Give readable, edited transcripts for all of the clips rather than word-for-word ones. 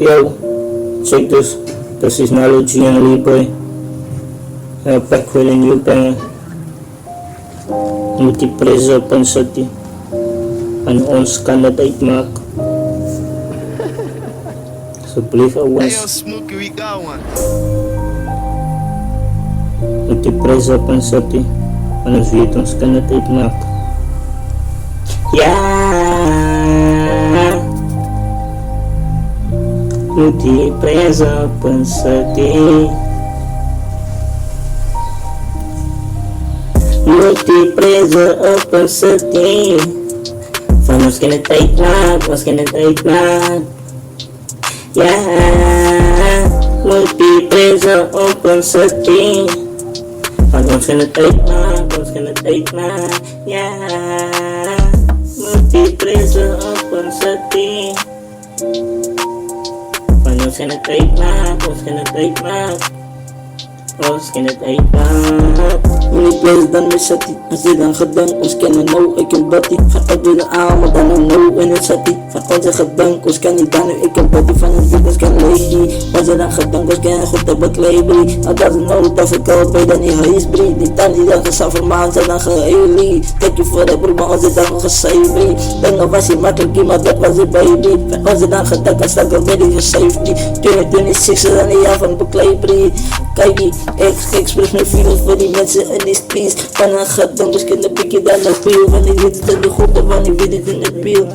Yo, check this. This is knowledge yang libre. Pakwilin yung pang multipresa pansati. An-ons kanadait mak. So believe I Hey, yo, was Smokey, we got one. multipresa pansati. Anong vitons kanadait mak. Yeah. Multipresa pansati. Multipresa pansati. Vamos que na tight mak, vamos que na tight mak. Yeah, multipresa pansati. Vamos que na tight mak, vamos que na tight mak. Yeah, multipresa pansati. Vamos que na tight mak, vamos que na tight mak. Vamos que na tight mak. Many players done me sati Azidan khadang uskana no ikan bati Fakadila ama dana no ina sati Fakadila khadang uskani dana ikan bati Fanan vidas kan lehi Wazidan khadang uskana khutta bat leibri I doesn't know tafika baydan iha isbri Nitan ida khasafar maan zadan khaili Thank you for the burma wazidan khasaibri Danga vasi makal kima dat wazi baby Wazidan khadang kastagal ready for safety 2026 zadan iyafan bakleibri Kaigi express my feelings voor die mensen in die streets. Van een gat, dan dus kunnen pikken dan de peel. Wanneer weet het in de goed of wanneer weet het in de peel.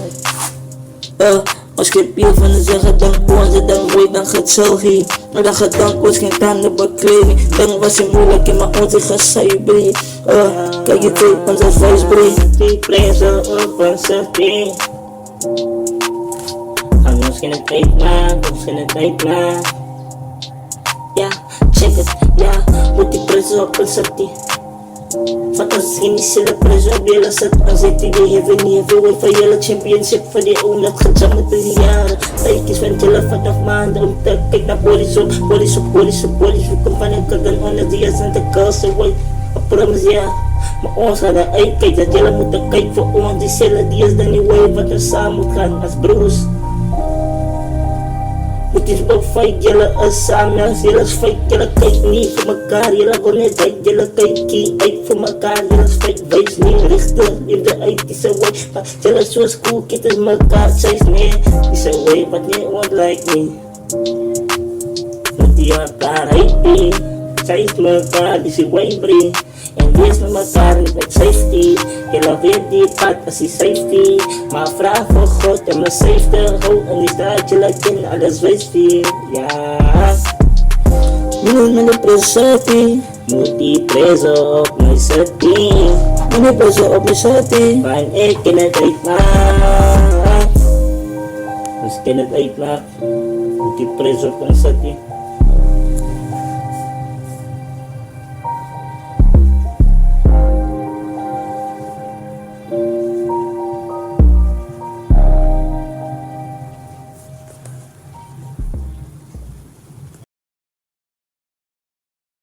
Als ik peel van de zeggen, dan gewoon ze dan mooi, dan gaat selfie. Maar dan gaat dan koos geen tanden bekleding. Dan was het moeilijk in mijn onze gesaibri. Kijk je twee onze vijsbri. Die prijzen op een safety. Vamos que na tight mak, vamos que na tight mak. Yeah, check it, yeah, multipresa pansati. Fantasy sila preso bila sa anxiety they heaven heavyweight for yellow championship for the unat khadja material tay kiswan tila fataf man um tak kay na police kung panagkagan on na diya sa takasa way apramazya maosa na ay kay jala mo takay for on di sila dias na ni way but sa kan as Bruce. It is about fight jala asama sila fight jala kay ni kumakari la gone day jala kay ki ay kumakari la fight vice ni Richter if the IT is away jala so school kit is magka size ni is away but they won't like me dia karai size magka this is way free and this na magkari like safety kila vedi pat kasi safety mafra for hot and safety how and this jala kin alas safety yeah Minun mani presati multipreso my sati Mani preso of my sati pan kinatay na mas kinatay na multipreso pang sati